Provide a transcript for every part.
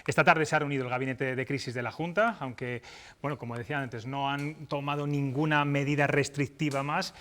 Esta tarde se ha reunido el gabinete de crisis de la Junta, aunque, bueno, como decía antes, no han tomado ninguna medida restrictiva más.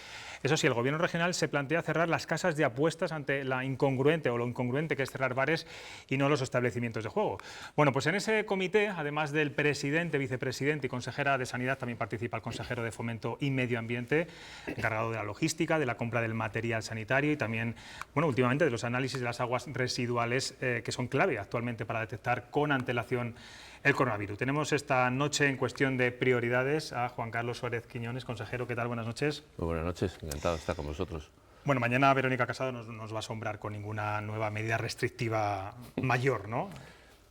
Eso sí, el Gobierno regional se plantea cerrar las casas de apuestas ante la incongruente o lo incongruente que es cerrar bares y no los establecimientos de juego. Bueno, pues en ese comité, además del presidente, vicepresidente y consejera de Sanidad, también participa el consejero de Fomento y Medio Ambiente, encargado de la logística, de la compra del material sanitario y también, bueno, últimamente de los análisis de las aguas residuales que son clave actualmente para detectar con antelación el coronavirus. Tenemos esta noche en cuestión de prioridades a Juan Carlos Suárez Quiñones, consejero. ¿Qué tal? Buenas noches. Muy buenas noches, encantado de estar con vosotros. Bueno, mañana Verónica Casado nos va a asombrar con ninguna nueva medida restrictiva mayor, ¿no?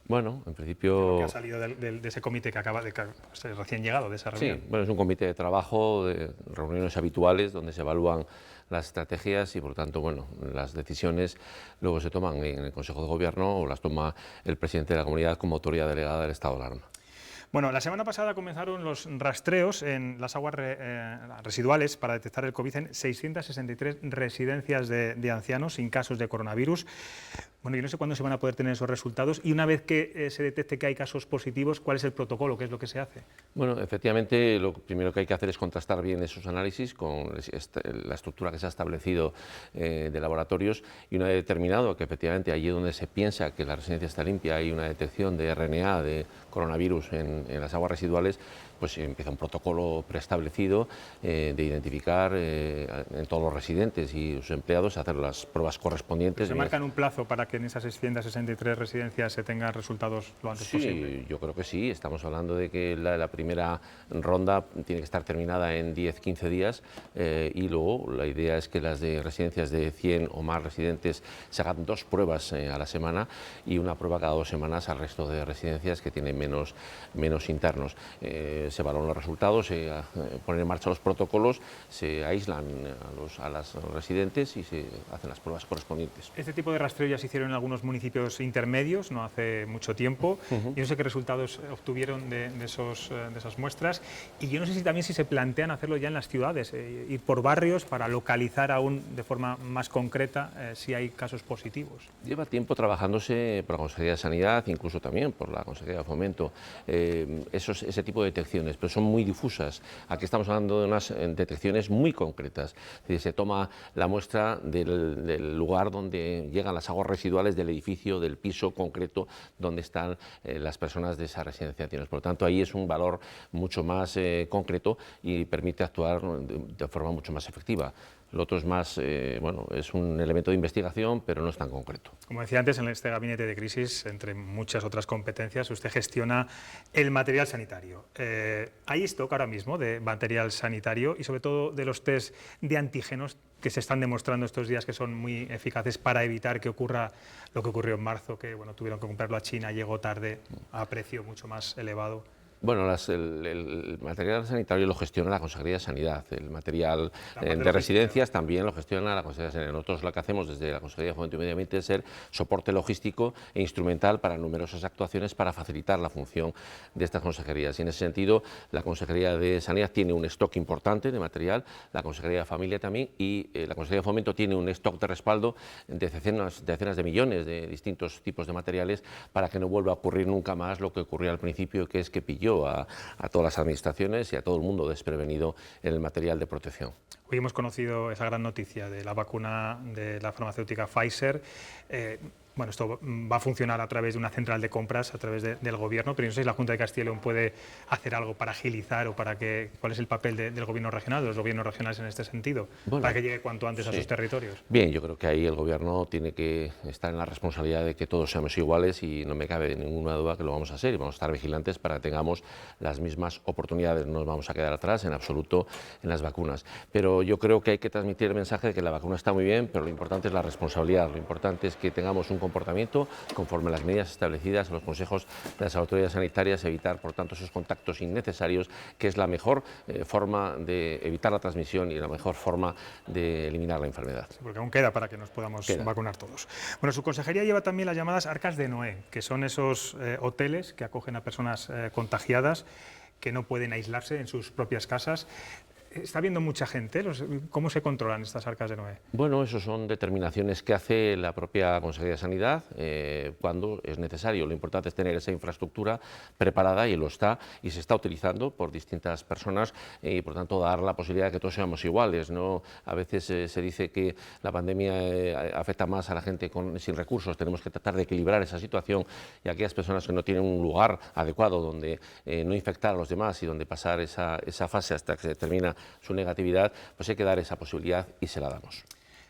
Bueno, en principio... Que ha salido de ese comité que acaba de ser recién llegado, de esa reunión. Sí, bueno, es un comité de trabajo, de reuniones habituales, donde se evalúan las estrategias y, por tanto, bueno, las decisiones luego se toman en el Consejo de Gobierno o las toma el presidente de la comunidad como autoridad delegada del estado de alarma. Bueno, la semana pasada comenzaron los rastreos en las aguas residuales para detectar el COVID en 663 residencias de ancianos sin casos de coronavirus. Bueno, yo no sé cuándo se van a poder tener esos resultados y una vez que se detecte que hay casos positivos, ¿cuál es el protocolo? ¿Qué es lo que se hace? Bueno, efectivamente, lo primero que hay que hacer es contrastar bien esos análisis con la estructura que se ha establecido de laboratorios y una vez determinado que efectivamente allí donde se piensa que la residencia está limpia hay una detección de RNA, de coronavirus en las aguas residuales, pues empieza un protocolo preestablecido de identificar en todos los residentes y sus empleados, hacer las pruebas correspondientes. ¿Se marcan un plazo para que en esas 663 residencias se tengan resultados lo antes posible? Sí, yo creo que sí. Estamos hablando de que la primera ronda tiene que estar terminada en 10-15 días y luego la idea es que las de residencias de 100 o más residentes se hagan 2 pruebas a la semana y una prueba cada 2 semanas al resto de residencias que tienen menos internos. Se valoran los resultados, se ponen en marcha los protocolos, se aíslan a las residentes y se hacen las pruebas correspondientes. Este tipo de rastreo ya se hicieron en algunos municipios intermedios, no hace mucho tiempo. Yo no sé qué resultados obtuvieron de esas muestras y yo no sé si también si se plantean hacerlo ya en las ciudades, ir por barrios para localizar aún de forma más concreta si hay casos positivos. Lleva tiempo trabajándose por la Consejería de Sanidad, incluso también por la Consejería de Fomento, ese tipo de detecciones, pero son muy difusas. Aquí estamos hablando de unas detecciones muy concretas. Es decir, se toma la muestra del lugar donde llegan las aguas residuales del edificio, del piso concreto donde están las personas de esa residencia. Por lo tanto, ahí es un valor mucho más concreto y permite actuar de forma mucho más efectiva. Lo otro es más, bueno, es un elemento de investigación, pero no es tan concreto. Como decía antes, en este gabinete de crisis, entre muchas otras competencias, usted gestiona el material sanitario. ¿Hay stock ahora mismo de material sanitario y sobre todo de los test de antígenos que se están demostrando estos días que son muy eficaces para evitar que ocurra lo que ocurrió en marzo, que bueno, tuvieron que comprarlo a China, llegó tarde, a precio mucho más elevado? Bueno, el material sanitario lo gestiona la Consejería de Sanidad, el material de residencias también lo gestiona la Consejería de Sanidad. Nosotros lo que hacemos desde la Consejería de Fomento y Medio Ambiente es ser soporte logístico e instrumental para numerosas actuaciones para facilitar la función de estas consejerías. Y en ese sentido, la Consejería de Sanidad tiene un stock importante de material, la Consejería de Familia también y la Consejería de Fomento tiene un stock de respaldo de decenas de millones de distintos tipos de materiales para que no vuelva a ocurrir nunca más lo que ocurrió al principio, que es que pilló a todas las administraciones y a todo el mundo desprevenido en el material de protección. Hoy hemos conocido esa gran noticia de la vacuna de la farmacéutica Pfizer. Bueno, esto va a funcionar a través de una central de compras, a través del Gobierno, pero no sé si la Junta de Castilla y León puede hacer algo para agilizar o para que... ¿Cuál es el papel del Gobierno regional, de los Gobiernos regionales en este sentido, bueno, para que llegue cuanto antes a sus territorios? Bien, yo creo que ahí el Gobierno tiene que estar en la responsabilidad de que todos seamos iguales y no me cabe ninguna duda que lo vamos a hacer y vamos a estar vigilantes para que tengamos las mismas oportunidades. No nos vamos a quedar atrás en absoluto en las vacunas. Pero yo creo que hay que transmitir el mensaje de que la vacuna está muy bien, pero lo importante es la responsabilidad, lo importante es que tengamos un comportamiento conforme a las medidas establecidas en los consejos de las autoridades sanitarias, evitar por tanto esos contactos innecesarios, que es la mejor forma de evitar la transmisión y la mejor forma de eliminar la enfermedad. Sí, porque aún queda para que nos podamos vacunar todos. Bueno, su consejería lleva también las llamadas Arcas de Noé, que son esos hoteles que acogen a personas contagiadas que no pueden aislarse en sus propias casas. ¿Está viendo mucha gente? ¿Cómo se controlan estas arcas de Noé? Bueno, eso son determinaciones que hace la propia Consejería de Sanidad cuando es necesario. Lo importante es tener esa infraestructura preparada y lo está y se está utilizando por distintas personas y por tanto dar la posibilidad de que todos seamos iguales, ¿no? A veces se dice que la pandemia afecta más a la gente sin recursos. Tenemos que tratar de equilibrar esa situación y aquellas personas que no tienen un lugar adecuado donde no infectar a los demás y donde pasar esa fase hasta que se termina su negatividad, pues hay que dar esa posibilidad y se la damos.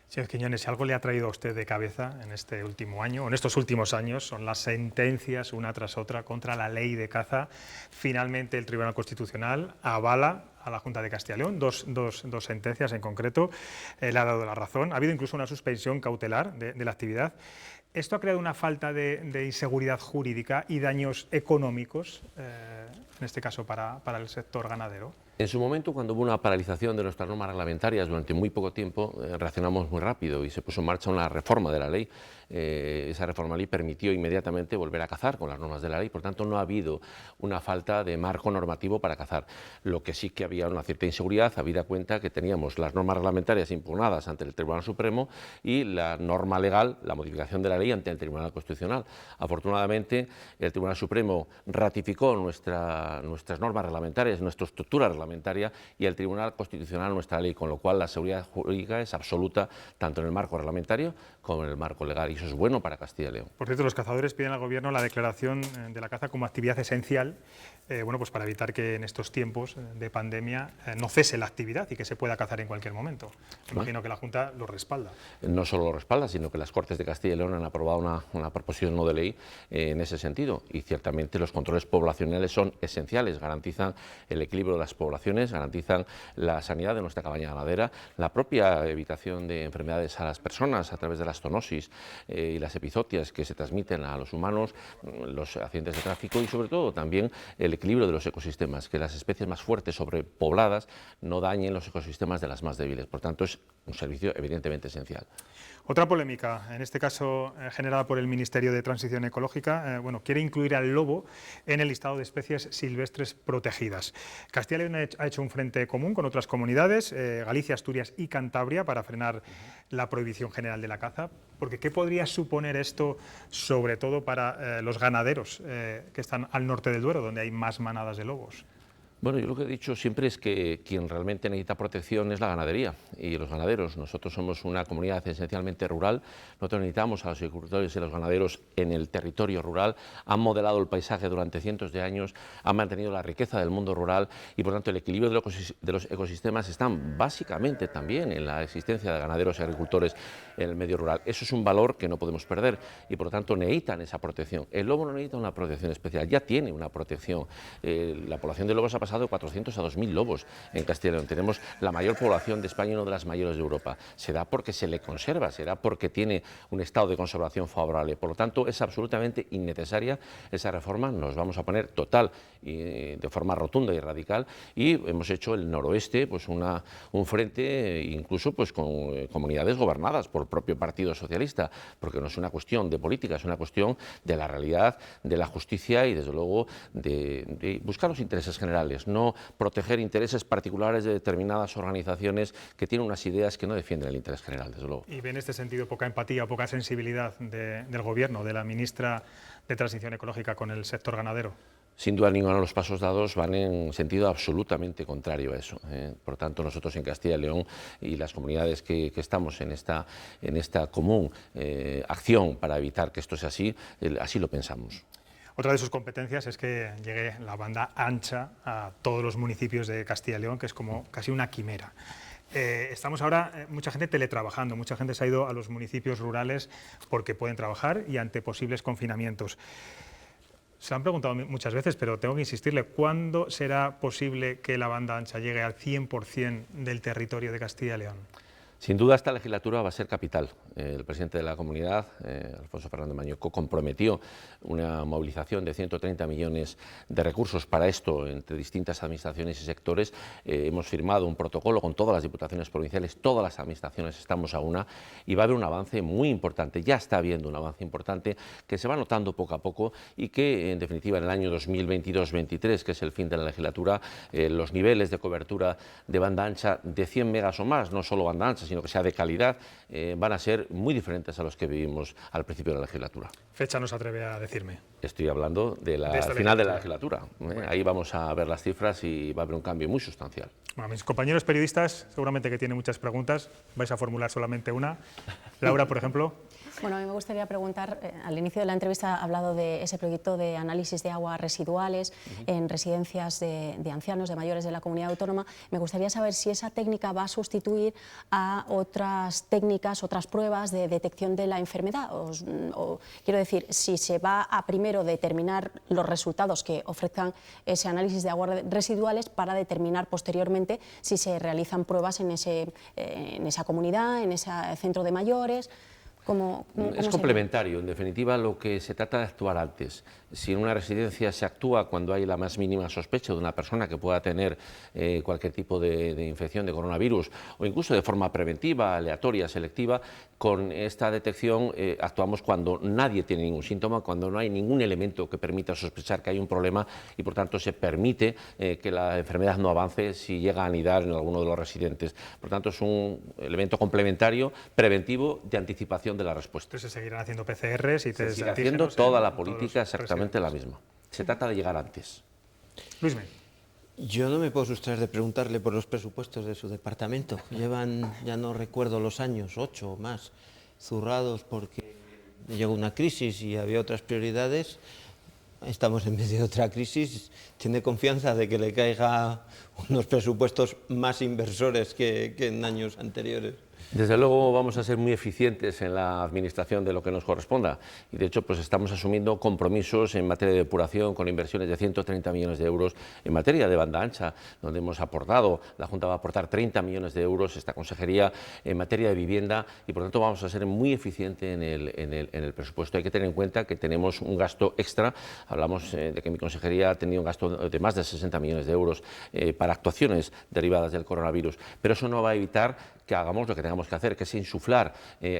Señor Quiñones, si algo le ha traído a usted de cabeza en este último año, o en estos últimos años, son las sentencias una tras otra contra la ley de caza. Finalmente el Tribunal Constitucional avala a la Junta de Castilla y León, dos sentencias en concreto, le ha dado la razón. Ha habido incluso una suspensión cautelar de la actividad. Esto ha creado una falta de inseguridad jurídica y daños económicos, en este caso para el sector ganadero. En su momento, cuando hubo una paralización de nuestras normas reglamentarias durante muy poco tiempo, reaccionamos muy rápido y se puso en marcha una reforma de la ley. Esa reforma de la ley permitió inmediatamente volver a cazar con las normas de la ley, por tanto no ha habido una falta de marco normativo para cazar. Lo que sí que había una cierta inseguridad, habida cuenta que teníamos las normas reglamentarias impugnadas ante el Tribunal Supremo y la norma legal, la modificación de la ley ante el Tribunal Constitucional. Afortunadamente, el Tribunal Supremo ratificó nuestras normas reglamentarias, nuestra estructura reglamentaria y el Tribunal Constitucional nuestra ley, con lo cual la seguridad jurídica es absoluta tanto en el marco reglamentario como en el marco legal, y eso es bueno para Castilla y León. Por cierto, los cazadores piden al Gobierno la declaración de la caza como actividad esencial, bueno, pues para evitar que en estos tiempos de pandemia no cese la actividad y que se pueda cazar en cualquier momento. Imagino que la Junta lo respalda. No solo lo respalda, sino que las Cortes de Castilla y León han aprobado una proposición no de ley en ese sentido, y ciertamente los controles poblacionales son esenciales, garantizan el equilibrio de las poblaciones, garantizan la sanidad de nuestra cabaña ganadera, la propia evitación de enfermedades a las personas a través de la zoonosis y las epizootias que se transmiten a los humanos, los accidentes de tráfico y sobre todo también el equilibrio de los ecosistemas, que las especies más fuertes sobrepobladas no dañen los ecosistemas de las más débiles. Por tanto, es un servicio evidentemente esencial. Otra polémica, en este caso generada por el Ministerio de Transición Ecológica, bueno, quiere incluir al lobo en el listado de especies silvestres protegidas. Castilla y León ha hecho un frente común con otras comunidades, Galicia, Asturias y Cantabria, para frenar la prohibición general de la caza, porque ¿qué podría suponer esto, sobre todo para los ganaderos que están al norte del Duero, donde hay más manadas de lobos? Bueno, yo lo que he dicho siempre es que quien realmente necesita protección es la ganadería y los ganaderos. Nosotros somos una comunidad esencialmente rural, nosotros necesitamos a los agricultores y a los ganaderos en el territorio rural, han modelado el paisaje durante cientos de años, han mantenido la riqueza del mundo rural y por tanto el equilibrio de los ecosistemas están básicamente también en la existencia de ganaderos y agricultores en el medio rural. Eso es un valor que no podemos perder y por lo tanto necesitan esa protección. El lobo no necesita una protección especial, ya tiene una protección. La población de lobos ha pasado de 400 a 2.000 lobos en Castilla y León. Tenemos la mayor población de España y una de las mayores de Europa. Se da porque se le conserva, se da porque tiene un estado de conservación favorable. Por lo tanto, es absolutamente innecesaria esa reforma. Nos vamos a poner total y de forma rotunda y radical y hemos hecho el noroeste pues un frente incluso pues con comunidades gobernadas por el propio Partido Socialista, porque no es una cuestión de política, es una cuestión de la realidad, de la justicia y desde luego de buscar los intereses generales, no proteger intereses particulares de determinadas organizaciones que tienen unas ideas que no defienden el interés general, desde luego. ¿Y ve en este sentido poca empatía o poca sensibilidad del Gobierno, de la ministra de Transición Ecológica con el sector ganadero? Sin duda ninguno de los pasos dados van en sentido absolutamente contrario a eso. Por tanto, nosotros en Castilla y León y las comunidades que estamos en esta común acción para evitar que esto sea así, así lo pensamos. Otra de sus competencias es que llegue la banda ancha a todos los municipios de Castilla y León, que es como casi una quimera. Estamos ahora, mucha gente teletrabajando, mucha gente se ha ido a los municipios rurales porque pueden trabajar y ante posibles confinamientos. Se lo han preguntado muchas veces, pero tengo que insistirle, ¿cuándo será posible que la banda ancha llegue al 100% del territorio de Castilla y León? Sin duda esta legislatura va a ser capital. El presidente de la Comunidad, Alfonso Fernández Mañueco, comprometió una movilización de 130 millones de recursos para esto entre distintas administraciones y sectores. Hemos firmado un protocolo con todas las diputaciones provinciales, todas las administraciones estamos a una, y va a haber un avance muy importante, ya está habiendo un avance importante que se va notando poco a poco y que en definitiva en el año 2022-23, que es el fin de la legislatura, los niveles de cobertura de banda ancha de 100 megas o más, no solo banda ancha, sino que sea de calidad, van a ser muy diferentes a los que vivimos al principio de la legislatura. ¿Fecha no se atreve a decirme? Estoy hablando de la final de la legislatura. Bueno. Ahí vamos a ver las cifras y va a haber un cambio muy sustancial. Bueno, mis compañeros periodistas seguramente que tienen muchas preguntas, vais a formular solamente una. Laura, por ejemplo. Bueno, a mí me gustaría preguntar, al inicio de la entrevista ha hablado de ese proyecto de análisis de aguas residuales en residencias de ancianos, de mayores de la comunidad autónoma. Me gustaría saber si esa técnica va a sustituir a otras técnicas, otras pruebas de detección de la enfermedad. O quiero decir, si se va a primero determinar los resultados que ofrezcan ese análisis de aguas residuales para determinar posteriormente si se realizan pruebas en esa comunidad, en ese centro de mayores. ¿Cómo es complementario, en definitiva lo que se trata de actuar antes. Si en una residencia se actúa cuando hay la más mínima sospecha de una persona que pueda tener cualquier tipo de infección de coronavirus o incluso de forma preventiva, aleatoria, selectiva, con esta detección actuamos cuando nadie tiene ningún síntoma, cuando no hay ningún elemento que permita sospechar que hay un problema y por tanto se permite que la enfermedad no avance si llega a anidar en alguno de los residentes. Por tanto es un elemento complementario, preventivo, de anticipación de la respuesta. Entonces se seguirán haciendo PCRs y se sigue haciendo toda la política exactamente la misma. Se trata de llegar antes. Luisme. Yo no me puedo sustraer de preguntarle por los presupuestos de su departamento. Llevan, ya no recuerdo los años, 8 o más, zurrados porque llegó una crisis y había otras prioridades. Estamos en medio de otra crisis. ¿Tiene confianza de que le caiga unos presupuestos más inversores que en años anteriores? Desde luego vamos a ser muy eficientes en la administración de lo que nos corresponda y de hecho pues estamos asumiendo compromisos en materia de depuración con inversiones de 130 millones de euros en materia de banda ancha, donde hemos aportado, la Junta va a aportar 30 millones de euros, esta consejería en materia de vivienda y por tanto vamos a ser muy eficientes en el presupuesto. Hay que tener en cuenta que tenemos un gasto extra, hablamos de que mi consejería ha tenido un gasto de más de 60 millones de euros para actuaciones derivadas del coronavirus, pero eso no va a evitar que hagamos lo que tengamos que hacer, que es insuflar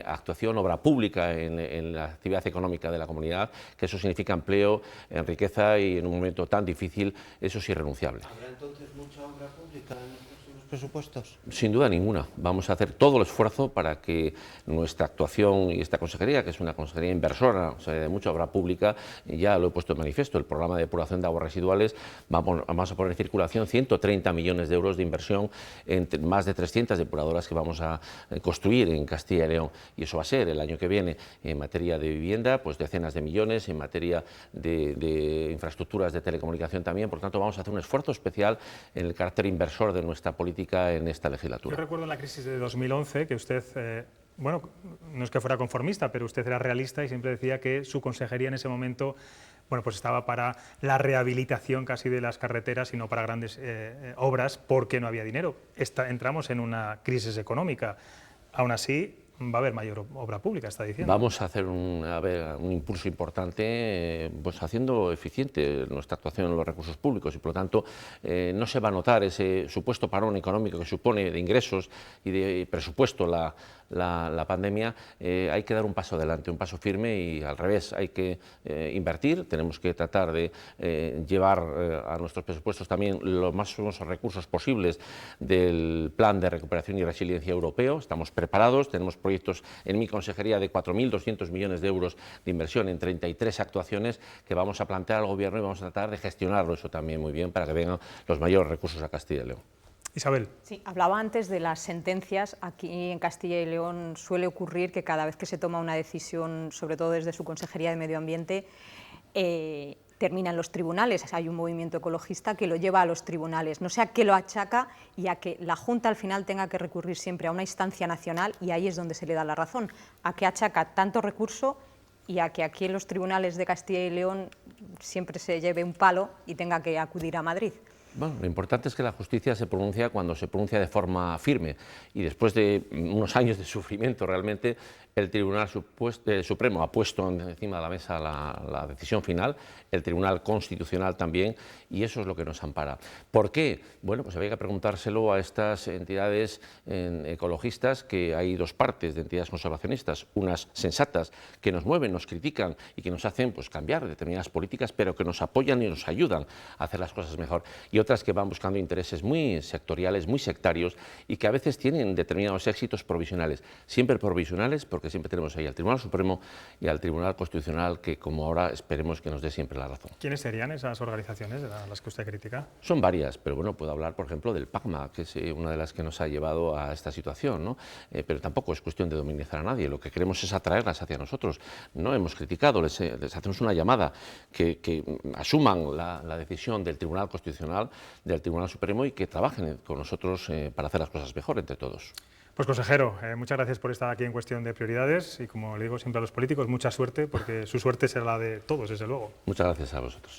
actuación, obra pública en la actividad económica de la comunidad, que eso significa empleo, riqueza y en un momento tan difícil eso es irrenunciable. ¿Habrá entonces mucha obra pública en los próximos presupuestos? Sin duda ninguna. Vamos a hacer todo el esfuerzo para que nuestra actuación y esta consejería, que es una consejería inversora, o sea, de mucha obra pública, ya lo he puesto en manifiesto, el programa de depuración de aguas residuales, vamos a poner en circulación 130 millones de euros de inversión en más de 300 depuradoras que vamos a construir en Castilla y León y eso va a ser el año que viene en materia de vivienda, pues decenas de millones, en materia de infraestructuras de telecomunicación también, por tanto vamos a hacer un esfuerzo especial en el carácter inversor de nuestra política en esta legislatura. Yo recuerdo en la crisis de 2011 que usted, bueno, no es que fuera conformista, pero usted era realista y siempre decía que su consejería en ese momento bueno, pues estaba para la rehabilitación casi de las carreteras y no para grandes obras porque no había dinero. Entramos en una crisis económica. Aún así, va a haber mayor obra pública, está diciendo. Vamos a hacer un impulso importante, pues haciendo eficiente nuestra actuación en los recursos públicos y por lo tanto no se va a notar ese supuesto parón económico que supone de ingresos y de presupuesto la pandemia. Hay que dar un paso adelante, un paso firme y al revés, hay que invertir, tenemos que tratar de llevar a nuestros presupuestos también los máximos recursos posibles del Plan de Recuperación y Resiliencia Europeo. Estamos preparados, tenemos proyectos en mi consejería de 4.200 millones de euros de inversión en 33 actuaciones que vamos a plantear al Gobierno y vamos a tratar de gestionarlo eso también muy bien para que vengan los mayores recursos a Castilla y León. Isabel. Sí, hablaba antes de las sentencias. Aquí en Castilla y León suele ocurrir que cada vez que se toma una decisión, sobre todo desde su Consejería de Medio Ambiente, termina en los tribunales. Hay un movimiento ecologista que lo lleva a los tribunales. No sé a qué lo achaca y a que la Junta al final tenga que recurrir siempre a una instancia nacional y ahí es donde se le da la razón. A qué achaca tanto recurso y a que aquí en los tribunales de Castilla y León siempre se lleve un palo y tenga que acudir a Madrid. Bueno, lo importante es que la justicia se pronuncia cuando se pronuncia de forma firme, y después de unos años de sufrimiento realmente el Tribunal Supremo ha puesto encima de la mesa la decisión final, el Tribunal Constitucional también, y eso es lo que nos ampara. ¿Por qué? Bueno, pues había que preguntárselo a estas entidades ecologistas, que hay dos partes de entidades conservacionistas, unas sensatas que nos mueven, nos critican y que nos hacen pues cambiar determinadas políticas, pero que nos apoyan y nos ayudan a hacer las cosas mejor, y otras que van buscando intereses muy sectoriales, muy sectarios, y que a veces tienen determinados éxitos provisionales, siempre provisionales, porque siempre tenemos ahí al Tribunal Supremo y al Tribunal Constitucional, que como ahora esperemos que nos dé siempre la razón. ¿Quiénes serían esas organizaciones a las que usted critica? Son varias, pero bueno, puedo hablar, por ejemplo, del PACMA, que es una de las que nos ha llevado a esta situación, ¿no? Pero tampoco es cuestión de dominizar a nadie, lo que queremos es atraerlas hacia nosotros. No hemos criticado, les hacemos una llamada que asuman la decisión del Tribunal Constitucional, del Tribunal Supremo, y que trabajen con nosotros para hacer las cosas mejor entre todos. Pues consejero, muchas gracias por estar aquí en Cuestión de Prioridades, y como le digo siempre a los políticos, mucha suerte, porque su suerte será la de todos, desde luego. Muchas gracias a vosotros.